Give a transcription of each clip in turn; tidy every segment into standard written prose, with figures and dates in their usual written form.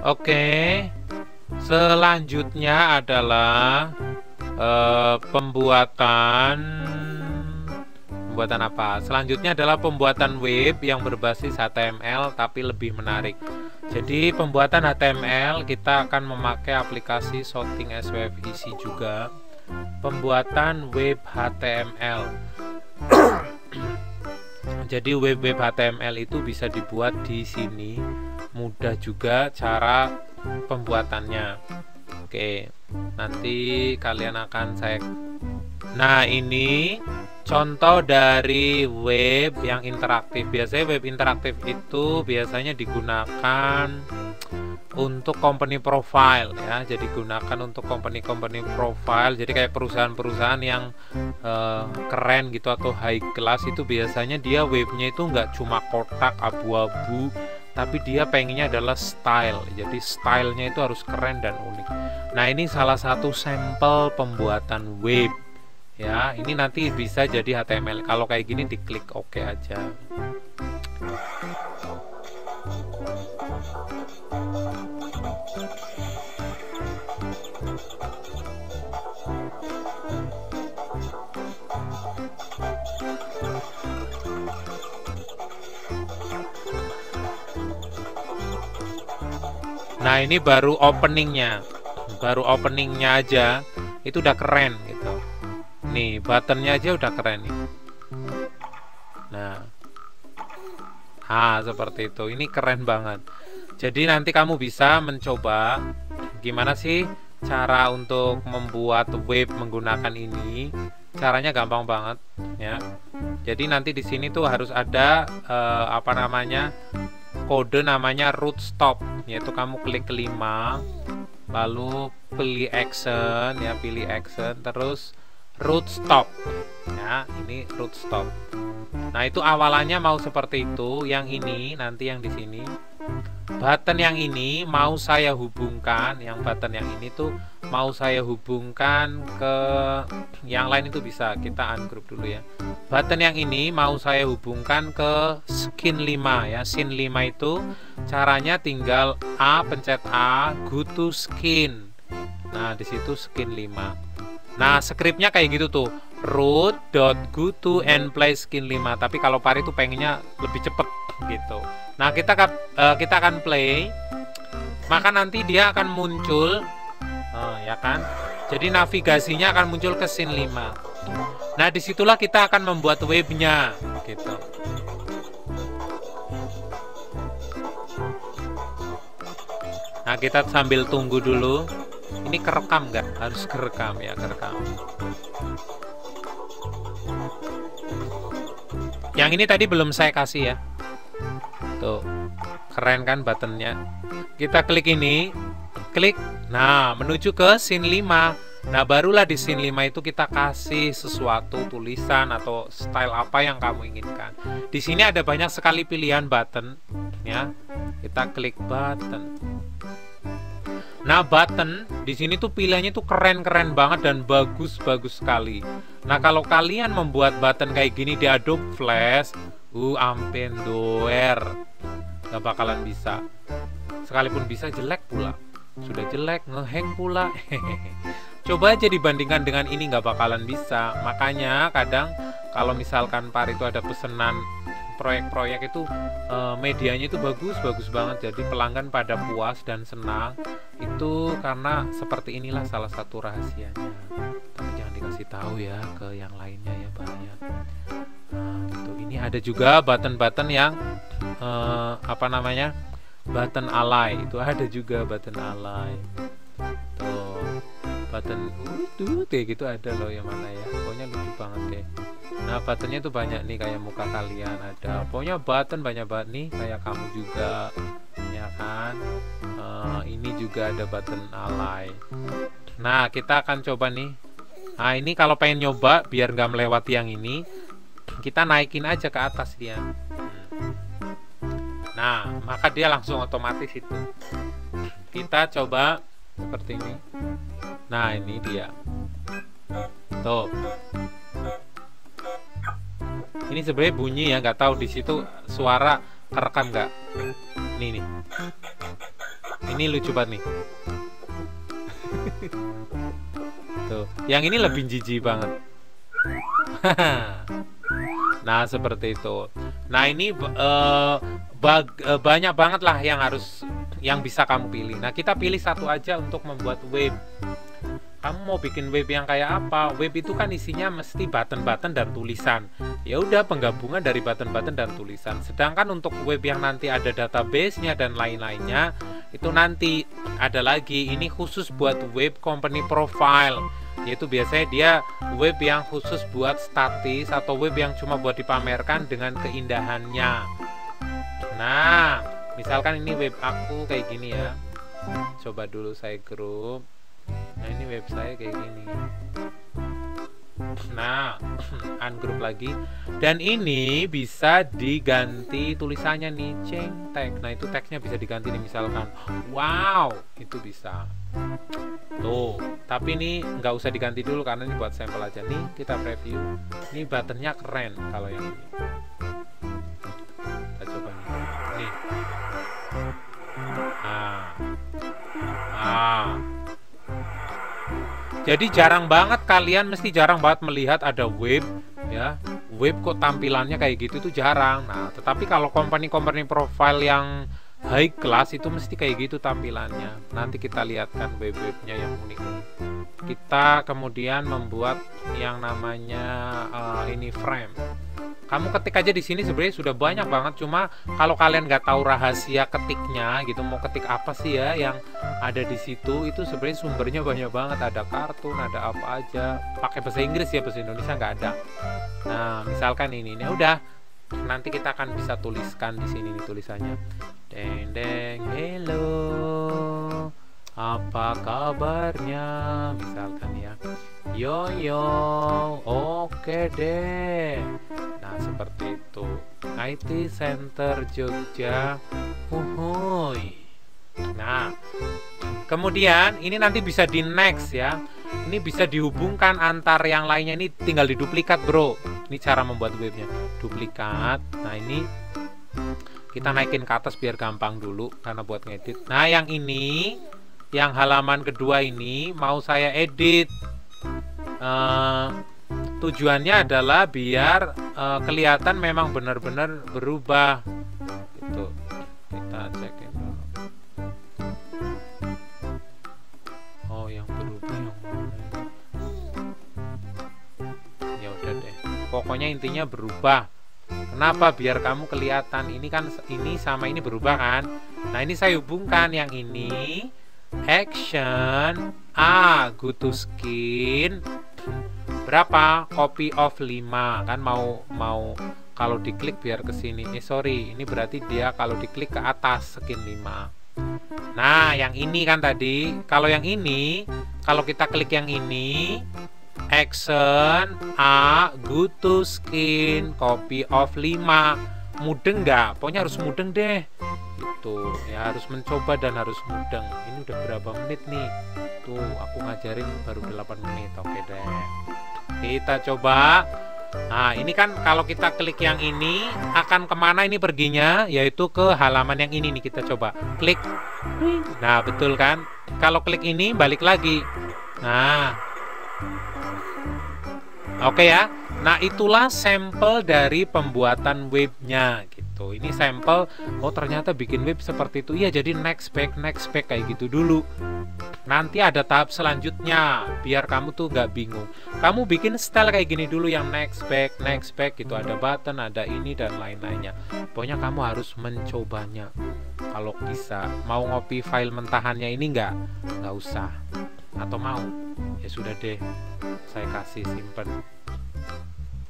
Oke, selanjutnya adalah pembuatan apa? Selanjutnya adalah pembuatan web yang berbasis HTML tapi lebih menarik. Jadi pembuatan HTML kita akan memakai aplikasi Shooting as Web Easy juga. Pembuatan web HTML. Jadi web HTML itu bisa dibuat di sini. Mudah juga cara pembuatannya. Oke, nanti kalian akan saya. Nah, ini contoh dari web yang interaktif. Biasanya web interaktif itu biasanya digunakan untuk company profile ya. Jadi gunakan untuk company profile. Jadi kayak perusahaan-perusahaan yang keren gitu atau high class itu biasanya dia webnya itu nggak cuma kotak abu-abu, tapi dia pengennya adalah style. Jadi stylenya itu harus keren dan unik. Nah, ini salah satu sampel pembuatan web ya. Ini nanti bisa jadi HTML. Kalau kayak gini diklik OK aja. Nah, ini baru openingnya aja itu udah keren gitu. Nih, buttonnya aja udah keren nih. Nah, seperti itu. Ini keren banget. Jadi nanti kamu bisa mencoba gimana sih cara untuk membuat web menggunakan ini. Caranya gampang banget ya. Jadi nanti di sini tuh harus ada kode namanya root stop, yaitu kamu klik ke 5, lalu pilih action ya, terus root stop ya. Ini root stop. Nah, itu awalannya mau seperti itu. Yang ini nanti yang di sini button yang ini mau saya hubungkan, button yang ini tuh mau saya hubungkan ke yang lain. Itu bisa kita ungroup dulu ya. Button yang ini mau saya hubungkan ke skin 5 ya. Scene 5 itu caranya tinggal pencet A, go to skin. Nah, di situ skin 5. Nah, scriptnya kayak gitu tuh, root.go to and play skin 5. Tapi kalau Pari tuh pengennya lebih cepet gitu. Nah, kita akan play, maka nanti dia akan muncul ya kan. Jadi navigasinya akan muncul ke scene 5. Nah, disitulah kita akan membuat webnya gitu. Nah, kita sambil tunggu dulu. Ini kerekam nggak? Harus kerekam ya, kerekam. Yang ini tadi belum saya kasih ya. Tuh, keren kan buttonnya. Kita klik ini, klik. Nah, menuju ke scene 5. Nah, barulah di scene 5 itu kita kasih sesuatu, tulisan atau style apa yang kamu inginkan. Di sini ada banyak sekali pilihan button ya. Kita klik button. Nah, button di sini tuh pilihannya tuh keren-keren banget dan bagus-bagus sekali. Nah, kalau kalian membuat button kayak gini di Adobe Flash, ampen doer, gak bakalan bisa. Sekalipun bisa jelek pula. Sudah jelek, ngehang pula. Coba aja dibandingkan dengan ini, nggak bakalan bisa. Makanya kadang kalau misalkan Pari itu ada pesanan proyek-proyek itu medianya itu bagus banget. Jadi pelanggan pada puas dan senang. Itu karena seperti inilah salah satu rahasianya. Tapi jangan dikasih tahu ya ke yang lainnya ya, bahaya. Nah, gitu. Ini ada juga button-button yang button ally. Itu ada juga button ally. Tuh, button kayak gitu ada loh, yang mana ya. Pokoknya lucu banget deh. Nah, buttonnya tuh banyak nih, kayak muka kalian ada. Pokoknya button banyak banget nih, kayak kamu juga ya kan. Ini juga ada button ally. Nah, kita akan coba nih. Nah, ini kalau pengen nyoba biar nggak melewati yang ini, kita naikin aja ke atas dia. Nah, maka dia langsung otomatis itu. Kita coba seperti ini. Nah, ini dia. Tuh. Ini sebenarnya bunyi ya, nggak tahu di situ suara kerekam nggak. Nih. Ini lucu banget nih. Tuh, yang ini lebih jijik banget. Nah, seperti itu. Nah, ini banyak banget lah yang bisa kamu pilih. Nah, kita pilih satu aja untuk membuat web. Kamu mau bikin web yang kayak apa? Web itu kan isinya mesti button-button dan tulisan. Ya udah, penggabungan dari button-button dan tulisan. Sedangkan untuk web yang nanti ada database-nya dan lain-lainnya, itu nanti ada lagi. Ini khusus buat web company profile. Yaitu biasanya dia web yang khusus buat statis atau web yang cuma buat dipamerkan dengan keindahannya. Nah, misalkan ini web aku kayak gini ya. Coba dulu saya grup. Nah, ini web saya kayak gini. Nah, ungroup lagi. Dan ini bisa diganti tulisannya nih, change tag. Nah, itu tagnya bisa diganti nih, misalkan wow, itu bisa. Tuh, tapi ini nggak usah diganti dulu karena ini buat sampel aja. Nih, kita preview. Ini buttonnya keren kalau yang ini. Kita coba nih. Jadi jarang banget, kalian mesti jarang banget melihat ada web ya. Web kok tampilannya kayak gitu tuh jarang. Nah, tetapi kalau company profile yang high class itu mesti kayak gitu tampilannya. Nanti kita lihatkan web-webnya yang unik-unik. Kita kemudian membuat yang namanya ini frame. Kamu ketik aja di sini sebenarnya sudah banyak banget. Cuma kalau kalian nggak tahu rahasia ketiknya gitu, mau ketik apa sih ya yang ada di situ, itu sebenarnya sumbernya banyak banget. Ada kartun, ada apa aja. Pakai bahasa Inggris ya, bahasa Indonesia nggak ada. Nah, misalkan ini udah. Nanti kita akan bisa tuliskan di sini nih tulisannya. Deng deng, hello, apa kabarnya? Misalkan ya. Yo yo, oke deh. Nah, seperti itu. IT Center Jogja. Uhuy. Nah, kemudian ini nanti bisa di next ya. Ini bisa dihubungkan antar yang lainnya. Ini tinggal diduplikat, bro. Ini cara membuat webnya. Duplikat. Nah, ini kita naikin ke atas biar gampang dulu karena buat ngedit. Nah, yang ini, yang halaman kedua ini mau saya edit. Tujuannya adalah biar kelihatan memang benar-benar berubah gitu. Kita cekin dulu. Oh, yang berubah yang mana? Ya udah deh, pokoknya intinya berubah. Kenapa? Biar kamu kelihatan. Ini kan ini sama ini berubah kan. Nah, ini saya hubungkan yang ini action go to skin berapa, copy of 5 kan, mau kalau diklik biar ke sini. Sorry, ini berarti dia kalau diklik ke atas skin 5. Nah, yang ini kan tadi, kalau yang ini kalau kita klik yang ini action go to skin copy of 5, mudeng nggak? Pokoknya harus mudeng deh gitu ya, harus mencoba dan harus mudeng. Ini udah berapa menit nih? Tuh, aku ngajarin baru 8 menit. Oke deh, kita coba. Nah, ini kan kalau kita klik yang ini akan kemana ini perginya? Yaitu ke halaman yang ini nih. Kita coba klik. Nah, betul kan? Kalau klik ini balik lagi. Nah, oke ya. Nah, itulah sampel dari pembuatan webnya gitu. Ini sampel. Oh, ternyata bikin web seperti itu. Iya, jadi next back kayak gitu dulu. Nanti ada tahap selanjutnya biar kamu tuh gak bingung. Kamu bikin style kayak gini dulu, yang next back gitu. Ada button, ada ini dan lain-lainnya. Pokoknya kamu harus mencobanya. Kalau bisa, mau ngopi file mentahannya ini nggak usah. Atau mau, ya sudah deh, saya kasih simpen.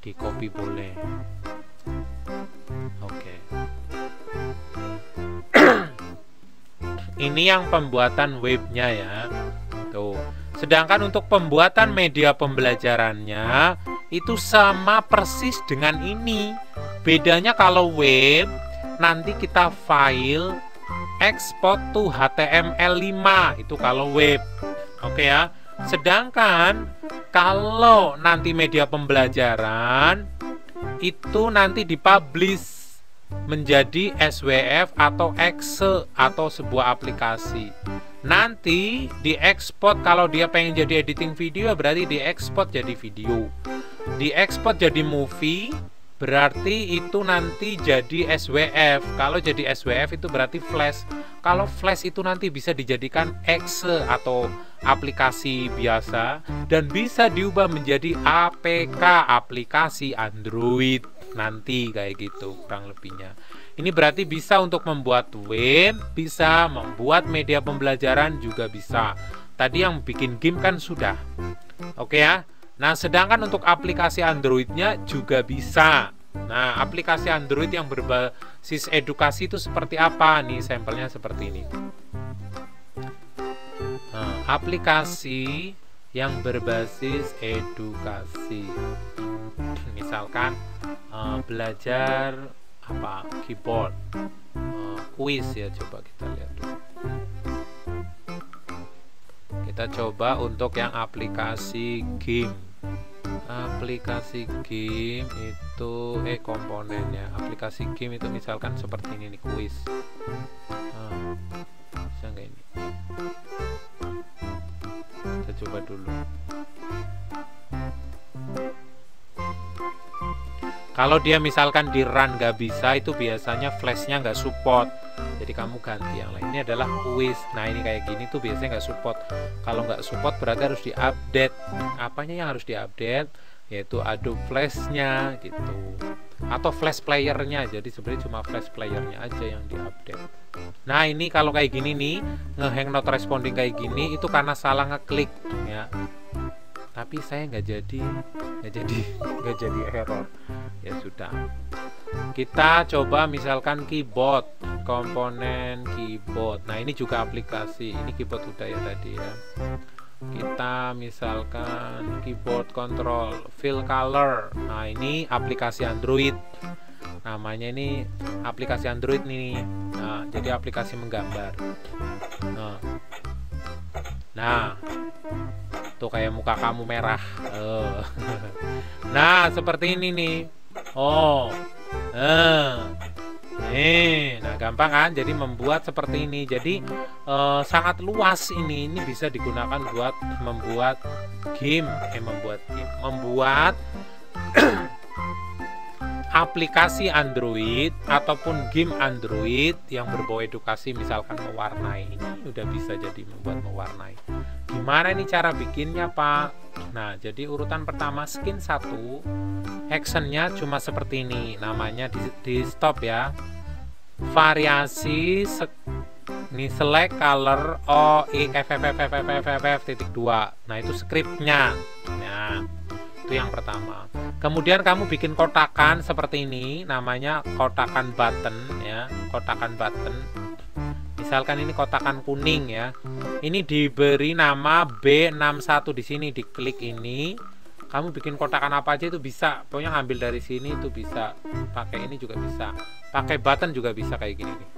Di copy boleh. Oke. Ini yang pembuatan webnya ya. Tuh. Sedangkan untuk pembuatan media pembelajarannya itu sama persis dengan ini. Bedanya kalau web nanti kita file export to HTML5, itu kalau web. Oke ya. Sedangkan kalau nanti media pembelajaran itu nanti dipublish menjadi SWF atau exe atau sebuah aplikasi. Nanti diekspor, kalau dia pengen jadi editing video berarti diekspor jadi video. Diekspor jadi movie berarti itu nanti jadi SWF. Kalau jadi SWF itu berarti flash. Kalau flash itu nanti bisa dijadikan exe atau aplikasi biasa dan bisa diubah menjadi APK, aplikasi Android nanti kayak gitu kurang lebihnya. Ini berarti bisa untuk membuat web, bisa membuat media pembelajaran juga bisa. Tadi yang bikin game kan sudah. Oke ya. Nah, sedangkan untuk aplikasi Androidnya juga bisa. Nah, aplikasi Android yang berbasis edukasi itu seperti apa? Nih, sampelnya seperti ini. Nah, aplikasi yang berbasis edukasi. Misalkan belajar apa? Keyboard, kuis ya, coba kita lihat dulu. Kita coba untuk yang aplikasi game. Aplikasi game itu komponennya. Aplikasi game itu misalkan seperti ini nih, kuis. Bisa nggak ini? Kita coba dulu. Kalau dia misalkan di run nggak bisa, itu biasanya flashnya nggak support. Jadi kamu ganti yang lain. Ini adalah kuis. Nah, ini kayak gini tuh biasanya nggak support. Kalau nggak support berarti harus diupdate. Apanya yang harus diupdate? Yaitu Adobe Flash-nya gitu. Atau Flash Player-nya. Jadi sebenarnya cuma Flash Player-nya aja yang diupdate. Nah, ini kalau kayak gini nih, ngehang not responding kayak gini itu karena salah ngeklik ya. Tapi saya nggak jadi error. Ya sudah. Kita coba misalkan keyboard, komponen keyboard. Nah, ini juga aplikasi. Ini keyboard udah ya tadi ya. Kita misalkan keyboard control, fill color. Nah, ini aplikasi Android. Namanya ini aplikasi Android nih. Nah, jadi aplikasi menggambar. Nah, tuh kayak muka kamu merah. Nah, seperti ini nih. Nah, gampang kan? Jadi membuat seperti ini. Jadi sangat luas ini. Ini bisa digunakan buat membuat game, membuat aplikasi Android ataupun game Android yang berbau edukasi, misalkan mewarnai. Ini udah bisa jadi membuat mewarnai. Gimana ini cara bikinnya, Pak? Nah, jadi urutan pertama skin 1, actionnya cuma seperti ini. Namanya di stop ya. Variasi ini select color titik 2. Nah, itu scriptnya. Nah, itu yang pertama. Kemudian kamu bikin kotakan seperti ini, namanya kotakan button ya, kotakan button. Misalkan ini kotakan kuning ya. Ini diberi nama B61 di sini, diklik ini. Kamu bikin kotakan apa aja itu bisa. Pokoknya ngambil dari sini itu bisa. Pakai ini juga bisa. Pakai button juga bisa kayak gini nih.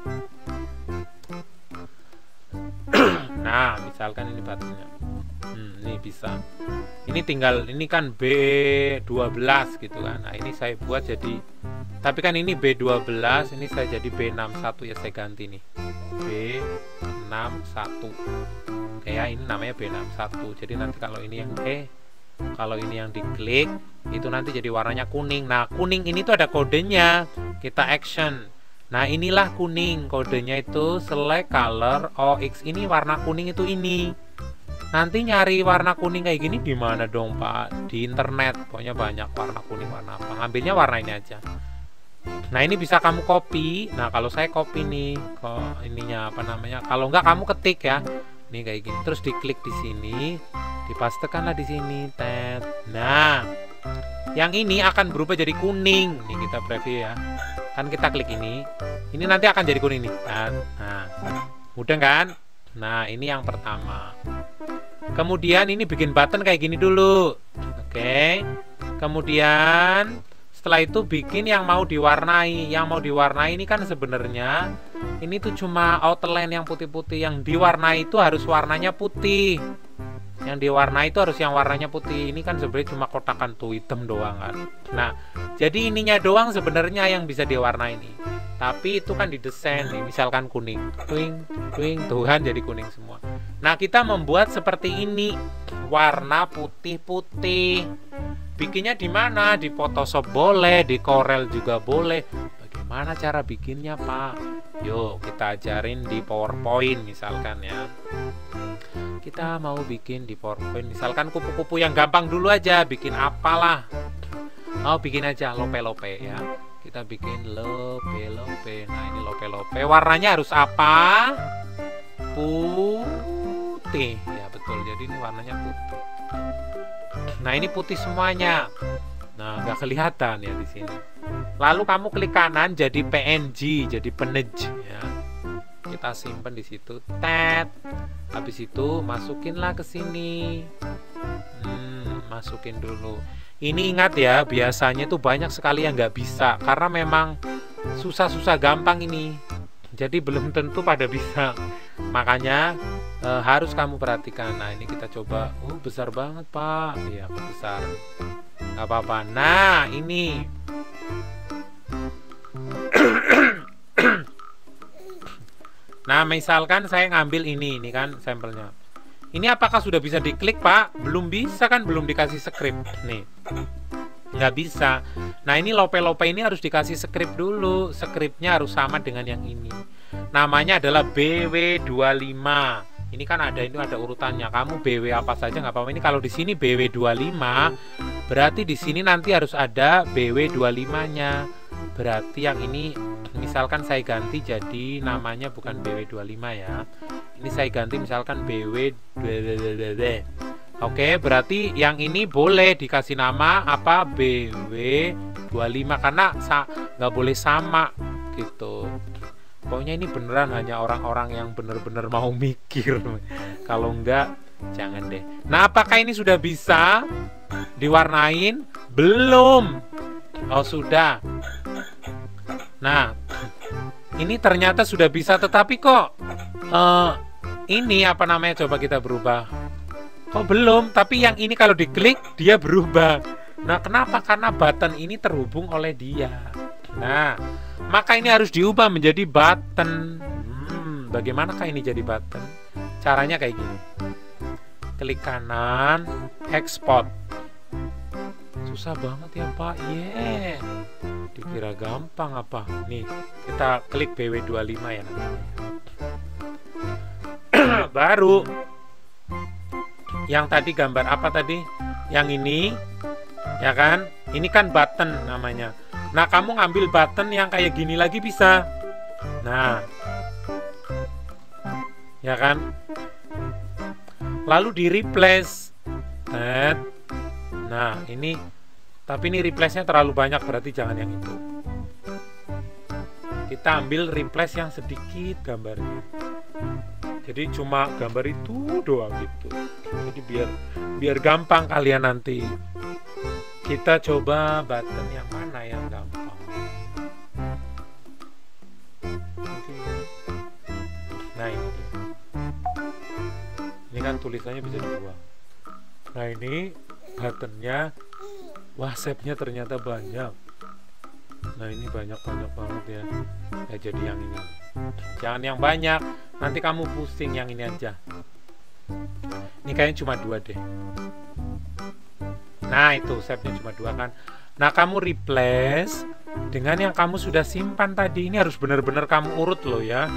Nah, misalkan ini buttonnya. Ini bisa. Ini tinggal, ini kan B12 gitu kan. Nah, ini saya buat jadi, tapi kan ini B12, ini saya jadi B61 ya, saya ganti nih. B61. Oke ya, ini namanya B61. Jadi nanti kalau ini yang kalau ini yang diklik itu nanti jadi warnanya kuning. Nah, kuning ini tuh ada kodenya. Kita action. Nah, inilah kuning. Kodenya itu select color OX. Ini warna kuning itu ini. Nanti nyari warna kuning kayak gini di mana dong, Pak? Di internet. Pokoknya banyak warna kuning, warna apa. Ngambilnya warna ini aja. Nah, ini bisa kamu copy. Nah, kalau saya copy nih, kok ininya apa namanya? Kalau enggak kamu ketik ya. Nih kayak gini. Terus diklik di sini, dipastekanlah di sini, tet. Nah, yang ini akan berubah jadi kuning. Nih kita preview ya. Kan kita klik ini. Ini nanti akan jadi kuning nih. Nah, mudah kan? Nah, ini yang pertama. Kemudian ini bikin button kayak gini dulu. Oke. Kemudian setelah itu bikin yang mau diwarnai. Yang mau diwarnai ini kan sebenarnya ini tuh cuma outline yang putih-putih. Yang diwarnai itu harus warnanya putih. Yang diwarnai itu harus yang warnanya putih. Ini kan sebenarnya cuma kotakan tuh hitam doang kan. Nah, jadi ininya doang sebenarnya yang bisa diwarnai nih. Tapi itu kan didesain nih, misalkan kuning, twing, twing, tuh kan jadi kuning semua. Nah, kita membuat seperti ini, warna putih-putih. Bikinnya di mana? Di Photoshop boleh, di Corel juga boleh. Bagaimana cara bikinnya, Pak? Yuk, kita ajarin di PowerPoint misalkan ya. Kita mau bikin di PowerPoint, misalkan kupu-kupu yang gampang dulu aja, bikin apalah. Oh, bikin aja lope-lope ya. Kita bikin lope-lope. Nah, ini lope-lope. Warnanya harus apa? Putih. Ya, betul. Jadi ini warnanya putih. Nah, ini putih semuanya. Nah, nggak kelihatan ya di sini. Lalu kamu klik kanan jadi PNG, jadi penej ya. Kita simpen di situ. Tet. Habis itu masukinlah ke sini. Masukin dulu. Ini ingat ya, biasanya tuh banyak sekali yang nggak bisa karena memang susah-susah gampang ini. Jadi belum tentu pada bisa. Makanya harus kamu perhatikan. Nah, ini kita coba. Besar banget, Pak. Iya, besar. Nggak apa-apa. Nah, ini. Nah, misalkan saya ngambil ini kan sampelnya. Ini apakah sudah bisa diklik, Pak? Belum bisa kan, belum dikasih script. Nih, nggak bisa. Nah, ini lope-lope ini harus dikasih script dulu. Scriptnya harus sama dengan yang ini. Namanya adalah BW25. Ini kan ada urutannya. Kamu BW apa saja nggak apa-apa. Ini kalau di sini BW25, berarti di sini nanti harus ada BW25-nya. Berarti yang ini misalkan saya ganti jadi namanya bukan BW25 ya. Ini saya ganti misalkan BW. Oke, berarti yang ini boleh dikasih nama apa? BW25 karena nggak boleh sama gitu. Pokoknya ini beneran hanya orang-orang yang bener-bener mau mikir. Kalau enggak, jangan deh. Nah, apakah ini sudah bisa diwarnain? Belum. Oh, sudah. Nah, ini ternyata sudah bisa, tetapi kok ini apa namanya? Coba kita berubah. Kok belum? Tapi yang ini kalau diklik dia berubah. Nah, kenapa? Karena button ini terhubung oleh dia. Nah, maka ini harus diubah menjadi button. Bagaimanakah ini jadi button? Caranya kayak gini. Klik kanan, export. Susah banget ya, Pak. Dikira gampang apa? Nih, kita klik BW25 ya namanya. Baru yang tadi gambar apa tadi? Yang ini ya kan? Ini kan button namanya. Nah, kamu ngambil button yang kayak gini lagi bisa. Nah, ya kan? Lalu di replace. Nah, ini tapi ini replace-nya terlalu banyak, berarti jangan yang itu. Kita ambil replace yang sedikit gambarnya. Jadi cuma gambar itu doang gitu. Jadi biar gampang kalian nanti. Kita coba button yang mana yang gampang. Nah, ini kan tulisannya bisa dibuang. Nah, ini buttonnya. Wah, shape-nya ternyata banyak. Nah, ini banyak banget ya. Ya, jadi yang ini. Jangan yang banyak, nanti kamu pusing. Yang ini aja. Ini kayaknya cuma 2 deh. Nah, itu shape-nya cuma 2 kan. Nah, kamu replace dengan yang kamu sudah simpan tadi. Ini harus benar-benar kamu urut loh ya.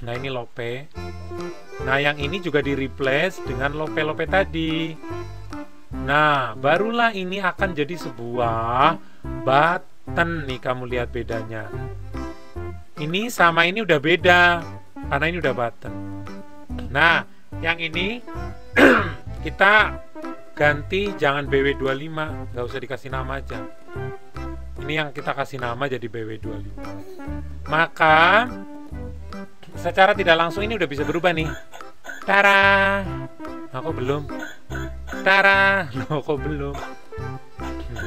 Nah, ini lope. Nah, yang ini juga di replace dengan lope-lope tadi. Nah, barulah ini akan jadi sebuah button nih, kamu lihat bedanya. Ini sama ini udah beda, karena ini udah button. Nah, yang ini kita ganti jangan BW25, nggak usah dikasih nama aja. Ini yang kita kasih nama jadi BW25. Maka, secara tidak langsung ini udah bisa berubah nih. Tara! Aku belum. Tara, loh kok belum?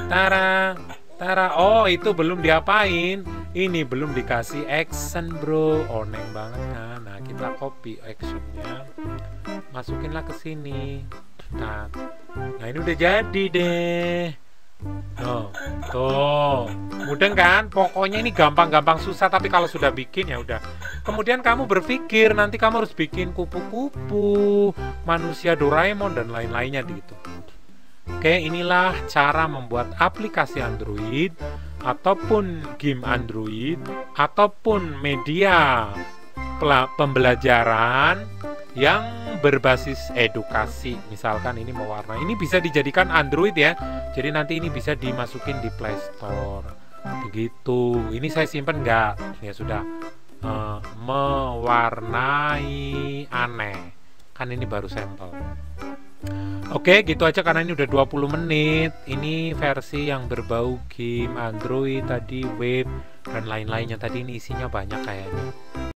Tara, oh itu belum diapain? Ini belum dikasih action bro, oneng banget kan? Nah, kita copy actionnya, masukinlah ke sini. Nah ini udah jadi deh. Oh, tuh, mudah kan? Pokoknya ini gampang-gampang susah, tapi kalau sudah bikin ya udah. Kemudian kamu berpikir nanti kamu harus bikin kupu-kupu, manusia Doraemon dan lain-lainnya gitu. Oke, inilah cara membuat aplikasi Android ataupun game Android ataupun media pembelajaran yang berbasis edukasi. Misalkan ini mewarnai, ini bisa dijadikan Android ya, jadi nanti ini bisa dimasukin di Play Store begitu. Ini saya simpen nggak ya, sudah. Mewarnai aneh kan, ini baru sampel. Oke, gitu aja karena ini udah 20 menit. Ini versi yang berbau game Android tadi, web dan lain-lainnya. Tadi ini isinya banyak kayaknya.